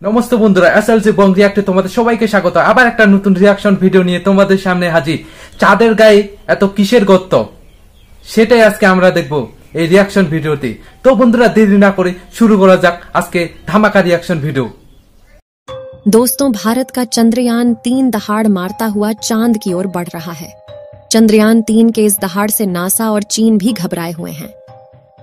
নমস্তে বন্ধুরা, এসএলসি বং রিয়াক্টে তোমাদের সবাইকে স্বাগত। আবার একটা নতুন রিয়াকশন ভিডিও নিয়ে তোমাদের সামনে হাজির। চাঁদের গায়ে এত কিসের গর্ত, সেটাই আজকে আমরা দেখব এই রিয়াকশন ভিডিওতে। তো বন্ধুরা, দেরি না করে শুরু করা যাক আজকে ধামাকা রিয়াকশन वीडियो। दोस्तों, भारत का चंद्रयान 3 दहाड़ मारता हुआ चांद की ओर बढ़ रहा है। चंद्रयान 3 के इस दहाड़ से नासा और चीन भी घबराए हुए हैं।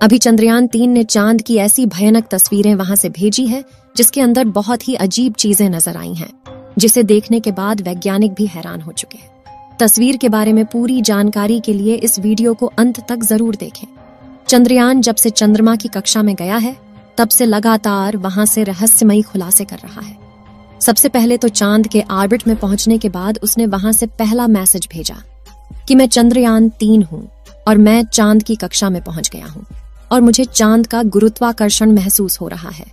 अभी चंद्रयान 3 ने चांद की ऐसी भयानक तस्वीरें वहां से भेजी है जिसके अंदर बहुत ही अजीब चीजें नजर आई हैं, जिसे देखने के बाद वैज्ञानिक भी हैरान हो चुके हैं। तस्वीर के बारे में पूरी जानकारी के लिए इस वीडियो को अंत तक जरूर देखें। चंद्रयान जब से चंद्रमा की कक्षा में गया है तब से लगातार वहां से रहस्यमयी खुलासे कर रहा है। सबसे पहले तो चांद के ऑर्बिट में पहुंचने के बाद उसने वहां से पहला मैसेज भेजा कि मैं चंद्रयान 3 हूं और मैं चांद की कक्षा में पहुंच गया हूं और मुझे चांद का गुरुत्वाकर्षण महसूस हो रहा है।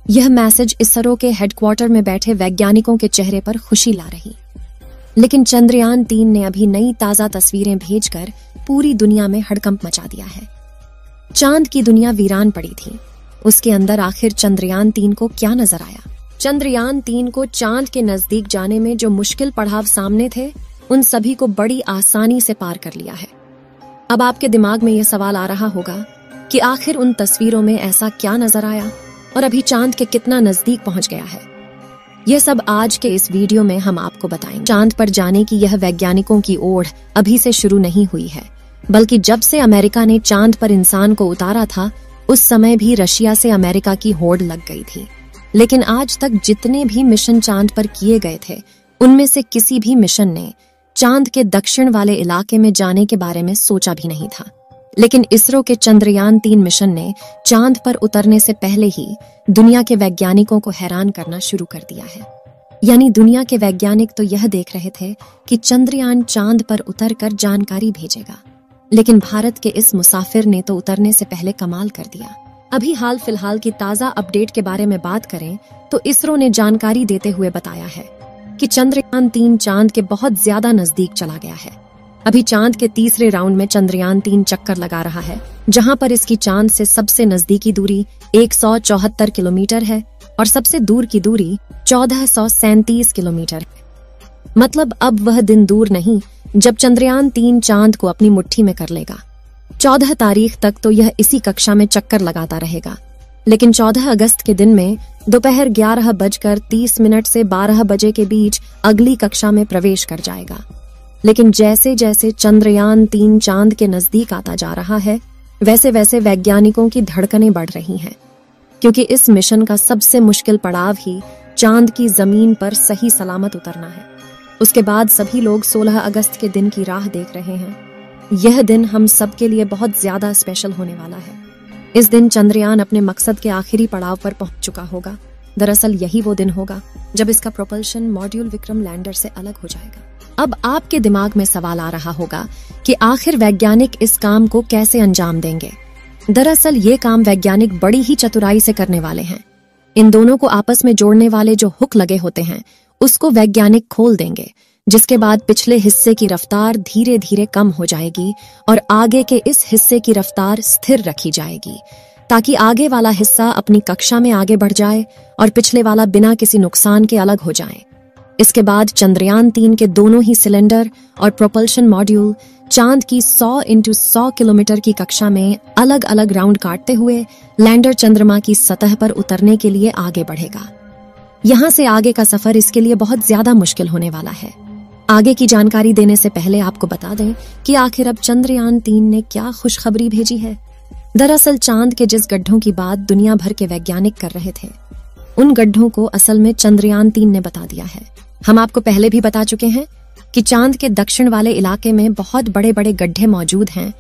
यह मैसेज इसरो के हेडक्वार्टर में बैठे वैज्ञानिकों के चेहरे पर खुशी ला रही। लेकिन चंद्रयान 3 ने अभी नई ताजा तस्वीरें भेजकर पूरी दुनिया में हड़कंप मचा दिया है। चांद की दुनिया वीरान पड़ी थी, उसके अंदर आखिर चंद्रयान 3 को क्या नजर आया? चंद्रयान 3 को चांद के नजदीक जाने में जो मुश्किल पड़ाव सामने थे, उन सभी को बड़ी आसानी से पार कर लिया है। अब आपके दिमाग में यह सवाल आ रहा होगा कि आखिर उन तस्वीरों में ऐसा क्या नजर आया और अभी चांद के कितना नजदीक पहुंच गया है। यह सब आज के इस वीडियो में हम आपको बताएंगे। चांद पर जाने की यह वैज्ञानिकों की ओढ़ अभी से शुरू नहीं हुई है, बल्कि जब से अमेरिका ने चांद पर इंसान को उतारा था उस समय भी रशिया से अमेरिका की होड़ लग गई थी। लेकिन आज तक जितने भी मिशन चांद पर किए गए थे उनमें से किसी भी मिशन ने चांद के दक्षिण वाले इलाके में जाने के बारे में सोचा भी नहीं था। लेकिन इसरो के चंद्रयान 3 मिशन ने चांद पर उतरने से पहले ही दुनिया के वैज्ञानिकों को हैरान करना शुरू कर दिया है। यानी दुनिया के वैज्ञानिक तो यह देख रहे थे कि चंद्रयान चांद पर उतरकर जानकारी भेजेगा, लेकिन भारत के इस मुसाफिर ने तो उतरने से पहले कमाल कर दिया। अभी हाल फिलहाल की ताजा अपडेट के बारे में बात करें तो इसरो ने जानकारी देते हुए बताया है कि चंद्रयान 3 चांद के बहुत ज्यादा नजदीक चला गया है। अभी चांद के तीसरे राउंड में चंद्रयान 3 चक्कर लगा रहा है, जहां पर इसकी चांद से सबसे नजदीकी दूरी 174 किलोमीटर है और सबसे दूर की दूरी 1437 किलोमीटर है। मतलब अब वह दिन दूर नहीं जब चंद्रयान 3 चांद को अपनी मुट्ठी में कर लेगा। 14 तारीख तक तो यह इसी कक्षा में चक्कर लगाता रहेगा, लेकिन 14 अगस्त के दिन में दोपहर 11:30 से 12 बजे के बीच अगली कक्षा में प्रवेश कर जाएगा। लेकिन जैसे जैसे चंद्रयान 3 चांद के नजदीक आता जा रहा है वैसे वैसे वैज्ञानिकों की धड़कनें बढ़ रही हैं, क्योंकि इस मिशन का सबसे मुश्किल पड़ाव ही चांद की जमीन पर सही सलामत उतरना है। उसके बाद सभी लोग 16 अगस्त के दिन की राह देख रहे हैं। यह दिन हम सब के लिए बहुत ज्यादा स्पेशल होने वाला है। इस दिन चंद्रयान अपने मकसद के आखिरी पड़ाव पर पहुंच चुका होगा। दरअसल यही वो दिन होगा जब इसका प्रोपल्शन मॉड्यूल विक्रम लैंडर से अलग हो जाएगा। अब आपके दिमाग में सवाल आ रहा होगा कि आखिर वैज्ञानिक इस काम को कैसे अंजाम देंगे। दरअसल ये काम वैज्ञानिक बड़ी ही चतुराई से करने वाले हैं। इन दोनों को आपस में जोड़ने वाले जो हुक लगे होते हैं उसको वैज्ञानिक खोल देंगे, जिसके बाद पिछले हिस्से की रफ्तार धीरे धीरे कम हो जाएगी और आगे के इस हिस्से की रफ्तार स्थिर रखी जाएगी, ताकि आगे वाला हिस्सा अपनी कक्षा में आगे बढ़ जाए और पिछले वाला बिना किसी नुकसान के अलग हो जाए। इसके बाद चंद्रयान 3 के दोनों ही सिलेंडर और प्रोपल्शन मॉड्यूल चांद की 100 × 100 किलोमीटर की कक्षा में अलग अलग राउंड काटते हुए लैंडर चंद्रमा की सतह पर उतरने के लिए आगे बढ़ेगा। यहाँ से आगे का सफर इसके लिए बहुत ज्यादा मुश्किल होने वाला है। आगे की जानकारी देने से पहले आपको बता दें कि आखिर अब चंद्रयान 3 ने क्या खुशखबरी भेजी है। दरअसल चांद के जिस गड्ढों की बात दुनिया भर के वैज्ञानिक कर रहे थे, उन गड्ढों को असल में चंद्रयान 3 ने बता दिया है। हम आपको पहले भी बता चुके हैं कि चांद के दक्षिण वाले इलाके में बहुत बड़े बड़े गड्ढे मौजूद हैं।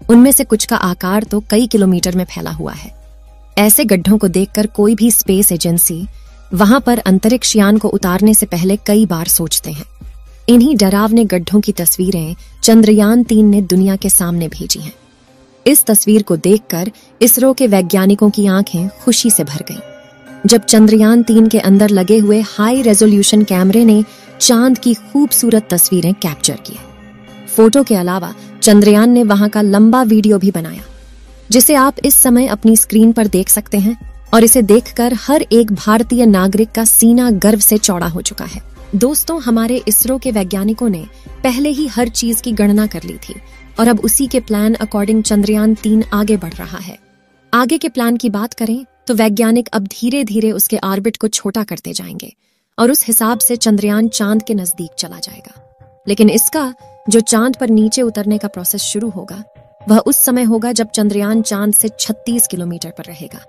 उनमें से कुछ का आकार तो कई किलोमीटर में फैला हुआ है। ऐसे गड्ढों को देखकर कोई भी स्पेस एजेंसी वहां पर अंतरिक्ष यान को उतारने से पहले कई बार सोचते हैं। इन्हीं डरावने गड्ढों की तस्वीरें चंद्रयान 3 ने दुनिया के सामने भेजी हैं। इस तस्वीर को देखकर इसरो के वैज्ञानिकों की आंखें खुशी से भर गईं। जब चंद्रयान 3 के अंदर लगे हुए हाई रेजोल्यूशन कैमरे ने चांद की खूबसूरत तस्वीरें कैप्चर की। फोटो के अलावा चंद्रयान ने वहां का लंबा वीडियो भी बनाया, जिसे आप इस समय अपनी स्क्रीन पर देख सकते हैं। और इसे देखकर हर एक भारतीय नागरिक का सीना गर्व से चौड़ा हो चुका है। दोस्तों, हमारे इसरो के वैज्ञानिकों ने पहले ही हर चीज की गणना कर ली थी और अब उसी के प्लान अकॉर्डिंग चंद्रयान 3 आगे बढ़ रहा है। आगे के प्लान की बात करें तो वैज्ञानिक अब धीरे धीरे उसके ऑर्बिट को छोटा करते जाएंगे और उस हिसाब से चंद्रयान चांद के नजदीक चला जाएगा। लेकिन इसका जो चांद पर नीचे उतरने का प्रोसेस शुरू होगा वह उस समय होगा जब चंद्रयान चांद से 36 किलोमीटर पर रहेगा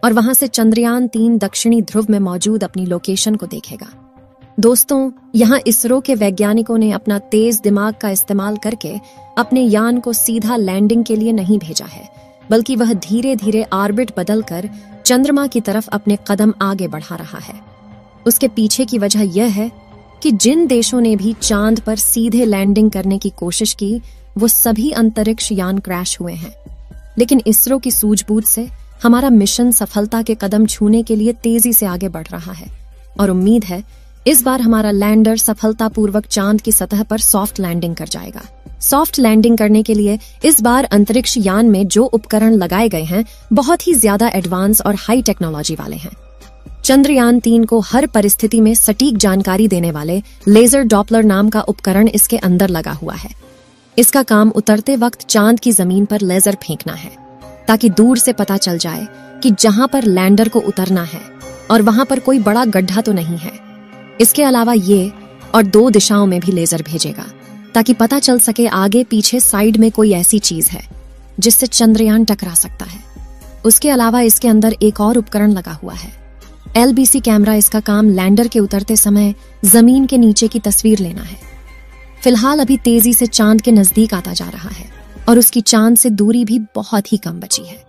और वहां से चंद्रयान 3 दक्षिणी ध्रुव में मौजूद अपनी लोकेशन को देखेगा। दोस्तों, यहाँ इसरो के वैज्ञानिकों ने अपना तेज दिमाग का इस्तेमाल करके अपने यान को सीधा लैंडिंग के लिए नहीं भेजा है, बल्कि वह धीरे धीरे ऑर्बिट बदलकर चंद्रमा की तरफ अपने कदम आगे बढ़ा रहा है। उसके पीछे की वजह यह है कि जिन देशों ने भी चांद पर सीधे लैंडिंग करने की कोशिश की वो सभी अंतरिक्ष यान क्रैश हुए हैं। लेकिन इसरो की सूझबूझ से हमारा मिशन सफलता के कदम छूने के लिए तेजी से आगे बढ़ रहा है और उम्मीद है इस बार हमारा लैंडर सफलतापूर्वक चांद की सतह पर सॉफ्ट लैंडिंग कर जाएगा। सॉफ्ट लैंडिंग करने के लिए इस बार अंतरिक्ष यान में जो उपकरण लगाए गए हैं बहुत ही ज्यादा एडवांस और हाई टेक्नोलॉजी वाले हैं। चंद्रयान 3 को हर परिस्थिति में सटीक जानकारी देने वाले लेजर डॉपलर नाम का उपकरण इसके अंदर लगा हुआ है। इसका काम उतरते वक्त चांद की जमीन पर लेजर फेंकना है ताकि दूर से पता चल जाए कि जहां पर लैंडर को उतरना है और वहां पर कोई बड़ा गड्ढा तो नहीं है। इसके अलावा ये और 2 दिशाओं में भी लेजर भेजेगा ताकि पता चल सके आगे पीछे साइड में कोई ऐसी चीज है जिससे चंद्रयान टकरा सकता है। उसके अलावा इसके अंदर एक और उपकरण लगा हुआ है, LBC कैमरा। इसका काम लैंडर के उतरते समय जमीन के नीचे की तस्वीर लेना है। फिलहाल अभी तेजी से चांद के नजदीक आता जा रहा है और उसकी चांद से दूरी भी बहुत ही कम बची है।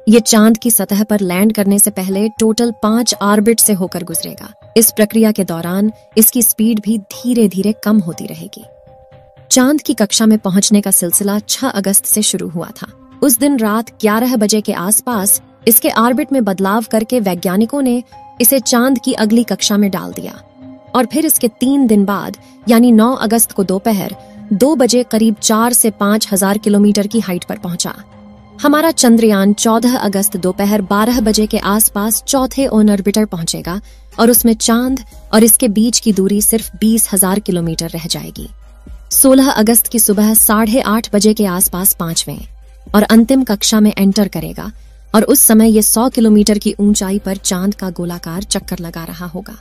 ये चांद की सतह पर लैंड करने से पहले टोटल 5 ऑर्बिट से होकर गुजरेगा। इस प्रक्रिया के दौरान इसकी स्पीड भी धीरे धीरे कम होती रहेगी। चांद की कक्षा में पहुंचने का सिलसिला 6 अगस्त से शुरू हुआ था। उस दिन रात 11 बजे के आसपास इसके ऑर्बिट में बदलाव करके वैज्ञानिकों ने इसे चांद की अगली कक्षा में डाल दिया और फिर इसके 3 दिन बाद यानी 9 अगस्त को दोपहर 2 बजे करीब 4 से 5 हजार किलोमीटर की हाइट पर पहुंचा। हमारा चंद्रयान 14 अगस्त दोपहर 12 बजे के आसपास चौथे ऑन ऑर्बिटर पहुंचेगा और उसमें चांद और इसके बीच की दूरी सिर्फ 20,000 किलोमीटर रह जाएगी। 16 अगस्त की सुबह 8:30 बजे के आसपास 5वें और अंतिम कक्षा में एंटर करेगा और उस समय ये 100 किलोमीटर की ऊंचाई पर चांद का गोलाकार चक्कर लगा रहा होगा।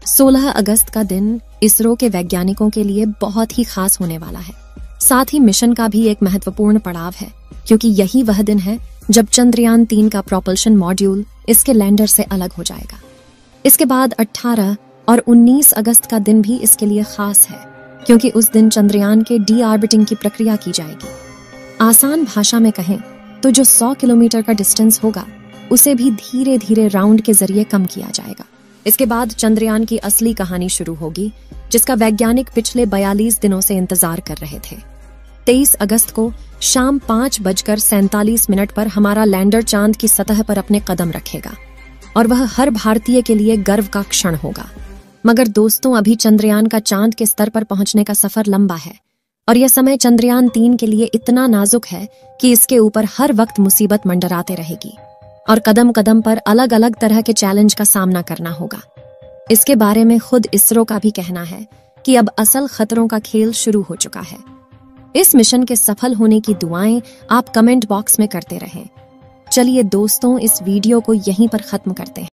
16 अगस्त का दिन इसरो के वैज्ञानिकों के लिए बहुत ही खास होने वाला है। साथ ही मिशन का भी एक महत्वपूर्ण पड़ाव है क्योंकि यही वह दिन है जब चंद्रयान 3 का प्रोपल्शन मॉड्यूल इसके लैंडर से अलग हो जाएगा। इसके बाद 18 और 19 अगस्त का दिन भी इसके लिए खास है क्योंकि उस दिन चंद्रयान के डी ऑर्बिटिंग की प्रक्रिया की जाएगी। आसान भाषा में कहें तो जो 100 किलोमीटर का डिस्टेंस होगा उसे भी धीरे धीरे राउंड के जरिए कम किया जाएगा। इसके बाद चंद्रयान की असली कहानी शुरू होगी जिसका वैज्ञानिक पिछले 42 दिनों से इंतजार कर रहे थे। 23 अगस्त को शाम 5:47 पर हमारा लैंडर चांद की सतह पर अपने कदम रखेगा और वह हर भारतीय के लिए गर्व का क्षण होगा। मगर दोस्तों, अभी चंद्रयान का चांद के स्तर पर पहुंचने का सफर लंबा है और यह समय चंद्रयान 3 के लिए इतना नाजुक है कि इसके ऊपर हर वक्त मुसीबत मंडराते रहेगी और कदम कदम पर अलग अलग तरह के चैलेंज का सामना करना होगा। इसके बारे में खुद इसरो का भी कहना है कि अब असल खतरों का खेल शुरू हो चुका है। इस मिशन के सफल होने की दुआएं आप कमेंट बॉक्स में करते रहें। चलिए दोस्तों, इस वीडियो को यहीं पर खत्म करते हैं।